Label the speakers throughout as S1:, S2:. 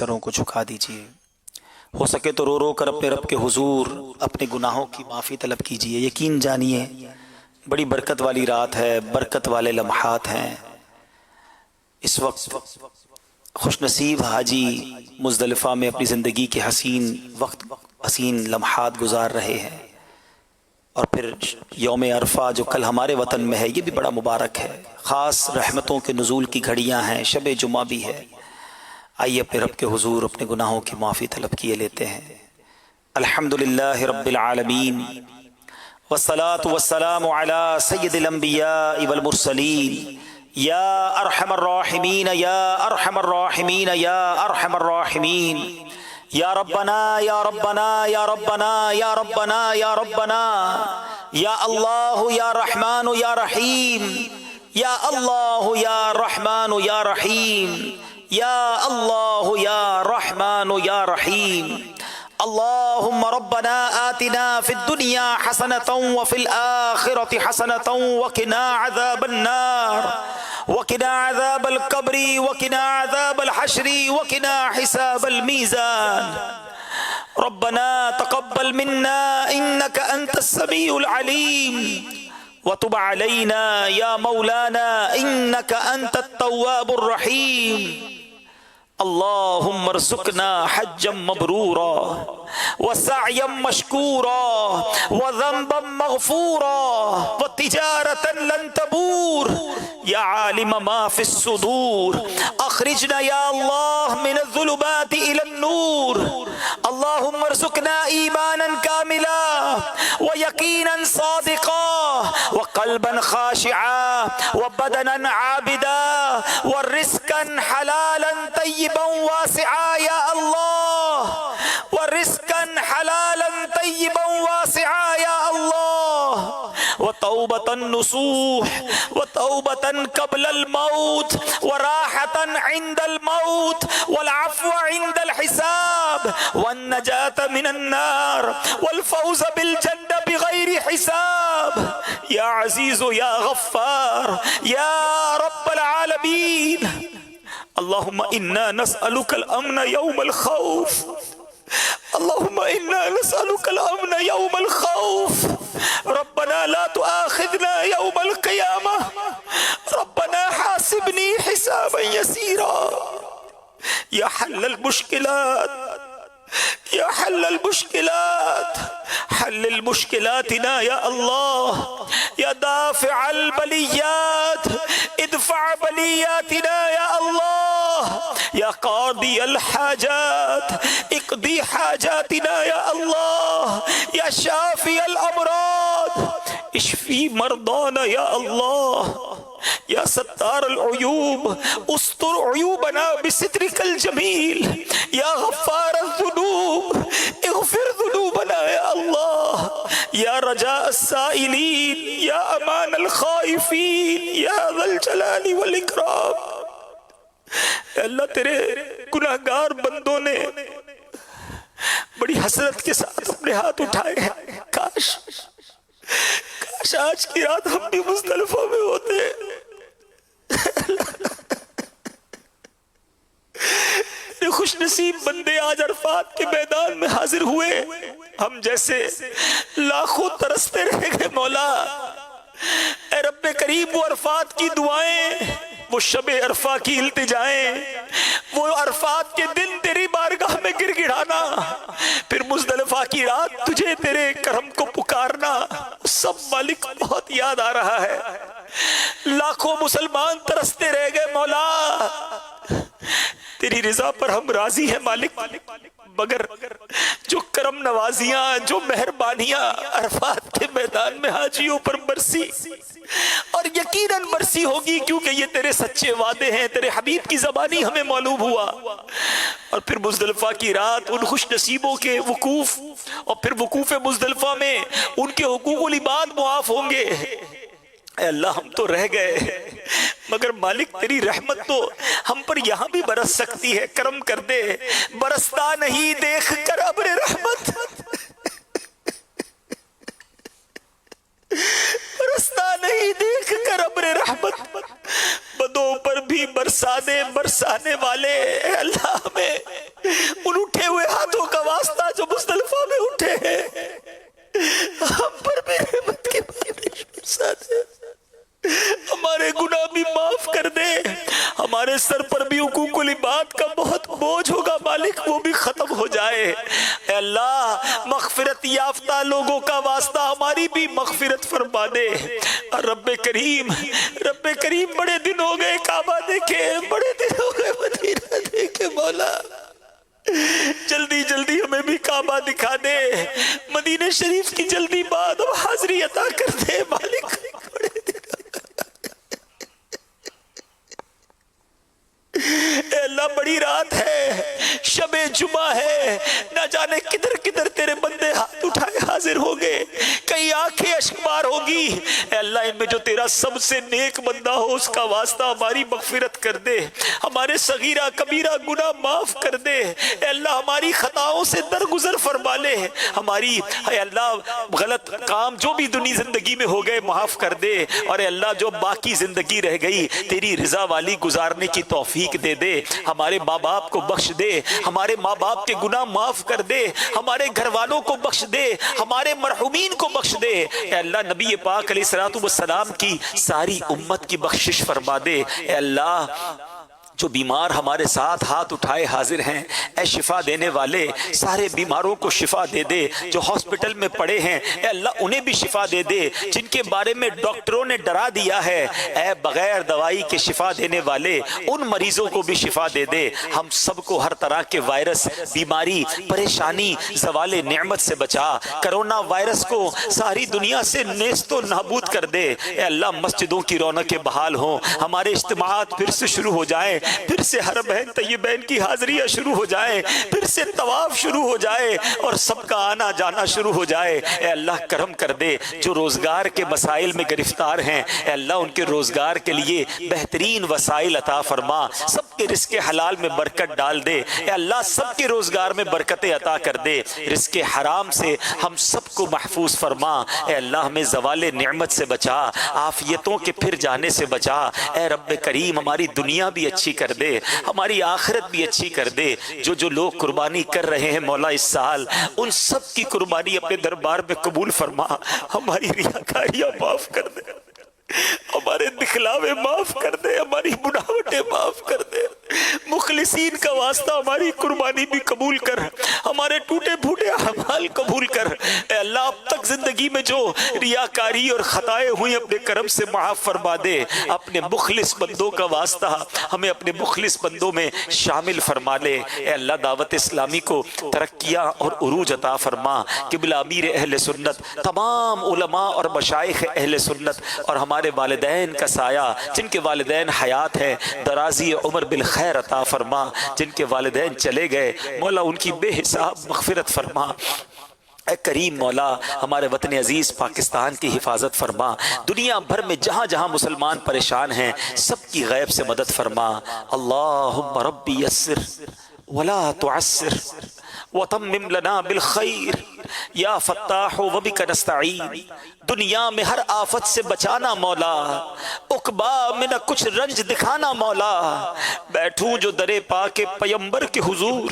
S1: سروں کو جھکا دیجئے، ہو سکے تو رو رو کر اپنے رب کے حضور اپنے گناہوں کی معافی طلب کیجئے۔ یقین جانیے بڑی برکت والی رات ہے، برکت والے لمحات ہیں۔ اس وقت خوش نصیب حاجی مزدلفہ میں اپنی زندگی کے حسین لمحات گزار رہے ہیں، اور پھر یوم عرفہ جو کل ہمارے وطن میں ہے یہ بھی بڑا مبارک ہے، خاص رحمتوں کے نزول کی گھڑیاں ہیں، شب جمعہ بھی ہے۔ آئیے اپنے رب کے حضور اپنے گناہوں کی معافی طلب کیے لیتے ہیں۔ الحمدللہ رب العالمین والصلاة والسلام علی سید الانبیاء والمرسلین یا ارحم الراحمین یا ارحم الراحمین یا ارحم الراحمین یا ربنا یا ربنا یا ربنا یا ربنا یا ربنا یا اللہ یا رحمان یا رحیم یا اللہ یا رحمان یا رحیم یا اللہ یا رحمان یا رحیم۔ اللہم ربنا آتنا فی الدنیا حسنة وفی الآخرة حسنة وقنا عذاب النار وقنا عذاب القبر وقنا عذاب الحشر وقنا حساب الميزان۔ ربنا تقبل منا انك انت السميع العليم وتب علينا يا مولانا انك انت التواب الرحيم۔ اللهم ارزقنا حجا مبرورا وسعيا مشكورا وذنبا مغفورا وتجارة لن تبور يا عالم ما في الصدور اخرجنا يا الله من الظلمات الى النور۔ اللهم ارزقنا ايمانا كاملا ويقينا صادقا وقلبا خاشعا وبدنا عابدا ورزقا حلالا طيبا واسعا يا الله ورزقا حلالا طيبا واسعا يا الله وتوبة نصوح وتوبة قبل الموت وراحة عند الموت والعفو عند الحساب والنجاة من النار والفوز بالجنة بغير حساب يا عزيز يا غفار يا رب العالمين۔ اللهم إنا نسألك الأمن يوم الخوف، اللهم إنا نسألك الأمن يوم الخوف۔ ربنا لا تؤاخذنا يوم القيامة، ربنا حاسبني حسابا يسيرا يا حل المشكلات يا حل المشكلات حلل مشكلاتنا يا الله يا دافع البليات ادفع بلياتنا يا الله يا قاضي الحاجات اقضي حاجاتنا يا الله يا شافي الأمراض اشفي مرضانا يا الله يا ستار العيوب استر عيوبنا بسترك الجميل يا غفار الذنوب اغفر ذنوبنا يا الله يا رجاء السائلين يا امان الخائفين يا ذا الجلال والاکرام۔ اے اللہ تیرے گناہگار بندوں نے بڑی حسرت کے ساتھ اپنے ہاتھ اٹھائے ہیں، کاش آج کی رات ہم بھی مزدلفہ میں ہوتے۔ میرے خوش نصیب بندے آج عرفات کے میدان میں حاضر ہوئے، ہم جیسے لاکھوں ترستے رہ گئے۔ مولا اے رب کریم، وہ عرفات کی دعائیں، وہ شب عرفہ کی التجائیں، وہ عرفات کے دن تیری بارگاہ میں گر گڑانا، پھر مزدلفہ کی رات تجھے تیرے کرم کو پکارنا، سب مالک بہت یاد آ رہا ہے۔ لاکھوں مسلمان ترستے رہ گئے مولا، تیری رضا پر ہم راضی ہیں مالک، مگر جو کرم نوازیاں، جو مہربانیاں عرفات کے میدان میں حاجیوں پر برسی، اور یقیناً برسی ہوگی کیونکہ یہ تیرے سچے وعدے ہیں، تیرے حبیب کی زبانی ہمیں معلوم ہوا۔ اور پھر مزدلفہ کی رات ان خوش نصیبوں کے وقوف، اور پھر وقوف مزدلفہ میں ان کے حقوق العباد معاف ہوں گے۔ اے اللہ ہم تو رہ گئے، مگر مالک تیری رحمت تو ہم پر یہاں بھی برس سکتی ہے، کرم کر دے۔ برستا نہیں دیکھ کر ابر رحمت، برستا نہیں دیکھ کر ابر رحمت، بدوں پر بھی برسانے والے، اے اللہ ہمیں ان اٹھے ہوئے ہاتھوں کا واسطہ جو مزدلفہ میں اٹھے ہیں، ہم پر بھی رحمت کی بارش برسا دے، ہمارے گناہ بھی معاف کر دے، ہمارے سر پر بھی حقوق العباد کا بہت بوجھ ہوگا مالک، وہ بھی ختم ہو جائے۔ اے اللہ مغفرت یافتہ لوگوں کا واسطہ ہماری بھی مغفرت فرما دے۔ رب کریم بڑے دن ہو گئے کعبہ دیکھے، بڑے دن ہو گئے مدینہ دیکھے، مولا جلدی جلدی ہمیں بھی کعبہ دکھا دے، مدینہ شریف کی جلدی بعد اب حاضری عطا کر دے مالک۔ اے اللہ بڑی رات ہے، شب جمعہ ہے، نہ جانے کدھر کدھر تیرے بندے ہاتھ اٹھائے حاضر ہو گئے، کئی آنکھیں اشکبار ہوگی۔ اے اللہ ان میں جو تیرا سب سے نیک بندہ ہو اس کا واسطہ ہماری مغفرت کر دے، ہمارے صغیرہ کبیرہ گناہ معاف کر دے۔ اے اللہ ہماری خطاؤں سے درگزر فرما لے، ہماری اے اللہ غلط کام جو بھی دنیا زندگی میں ہو گئے معاف کر دے، اور اے اللہ جو باقی زندگی رہ گئی تیری رضا والی گزارنے کی توفیق دے دے، ہمارے ماں باپ کو بخش دے، ہمارے ماں باپ کے گناہ معاف کر دے، ہمارے گھر والوں کو بخش دے، ہمارے مرحومین کو بخش دے۔ اے اللہ نبی پاک علیہ الصلوۃ والسلام کی ساری امت کی بخشش فرما دے۔ اے اللہ جو بیمار ہمارے ساتھ ہاتھ اٹھائے حاضر ہیں، اے شفا دینے والے سارے بیماروں کو شفا دے دے، جو ہاسپٹل میں پڑے ہیں اے اللہ انہیں بھی شفا دے دے، جن کے بارے میں ڈاکٹروں نے ڈرا دیا ہے اے بغیر دوائی کے شفا دینے والے ان مریضوں کو بھی شفا دے دے۔ ہم سب کو ہر طرح کے وائرس، بیماری، پریشانی، زوال نعمت سے بچا، کرونا وائرس کو ساری دنیا سے نیست و نابود کر دے۔ اے اللہ مسجدوں کی رونقیں بحال ہوں، ہمارے اجتماعات پھر سے شروع ہو جائیں، پھر سے حرمین طیبین کی حاضریاں شروع ہو جائیں، پھر سے طواف شروع ہو جائے اور سب کا آنا جانا شروع ہو جائے۔ اے اللہ کرم کر دے، جو روزگار کے مسائل میں گرفتار ہیں اے اللہ ان کے روزگار کے لیے بہترین وسائل عطا فرما، سب کے رزق حلال میں برکت ڈال دے۔ اے اللہ سب کے روزگار میں برکتیں عطا کر دے، رزق حرام سے ہم سب کو محفوظ فرما۔ اے اللہ ہمیں زوال نعمت سے بچا، عافیتوں کے پھر جانے سے بچا۔ اے رب کریم ہماری دنیا بھی اچھی کر دے، ہماری آخرت بھی اچھی کر دے۔ جو لوگ قربانی کر رہے ہیں مولا اس سال، ان سب کی قربانی اپنے دربار میں قبول فرما، ہماری ریاکاریاں معاف کر دے، ہمارے دکھلاوے معاف کر دے، ہماری بناوٹیں معاف کر دے، مخلصین کا واسطہ ہماری قربانی بھی قبول کر، ہمارے ٹوٹے پھوٹے اعمال قبول کر۔ اے اللہ اب تک زندگی میں جو ریاکاری اور خطائیں ہوئی اپنے کرم سے معاف فرما دے، اپنے مخلص بندوں کا واسطہ ہمیں اپنے مخلص بندوں میں شامل فرما لے۔ اے اللہ دعوت اسلامی کو ترقیاں اور عروج عطا فرما، قبلہ امیر اہل سنت، تمام علماء اور مشائخ اہل سنت اور ہمارے والدین کا سایہ، جن کے والدین حیات ہیں درازی عمر بالخیر عطا فرما، جن کے والدین چلے گئے مولا ان کی بے حساب مغفرت فرما۔ اے کریم مولا ہمارے وطن عزیز پاکستان کی حفاظت فرما، دنیا بھر میں جہاں جہاں مسلمان پریشان ہیں سب کی غیب سے مدد فرما۔ اللہم ربی یسر ولا تعسر وتمم لنا بالخیر یا فتاح وبک نستعین۔ دنیا میں ہر آفت سے بچانا مولا، عقبا میں نہ کچھ رنج دکھانا مولا، بیٹھوں جو درے پاک پیمبر کے حضور،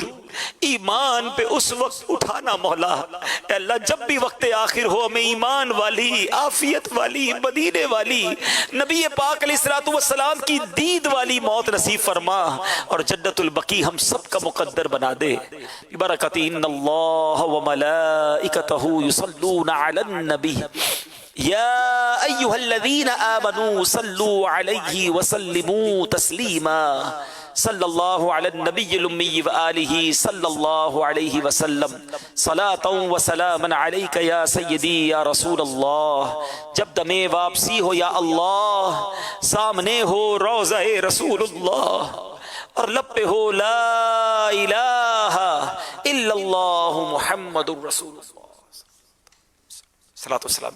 S1: ایمان پہ اس وقت اٹھانا مولا۔ اے اللہ جب بھی وقت آخر ہو ہمیں ایمان والی، عافیت والی، مدینے والی، نبی پاک علیہ الصلوۃ والسلام کی دید والی موت نصیب فرما، اور جنت البقیع ہم سب کا مقدر بنا دے۔ برکت ان اللہ وملائکتہ یصلون علی النبی یا ایہا الذین آمنوا صلوا علیہ وسلموا تسلیما۔ صلی اللہ علی النبی الامی وآلہ صلی اللہ علیہ وسلم، صلاۃ و سلاما علیک یا سیدی یا رسول اللہ۔ جب دم واپسی ہو یا اللہ، سامنے ہو روضہ رسول اللہ، اور لب پہ ہو لا الہ الا اللہ محمد الرسول اللہ۔ صلاۃ و سلام۔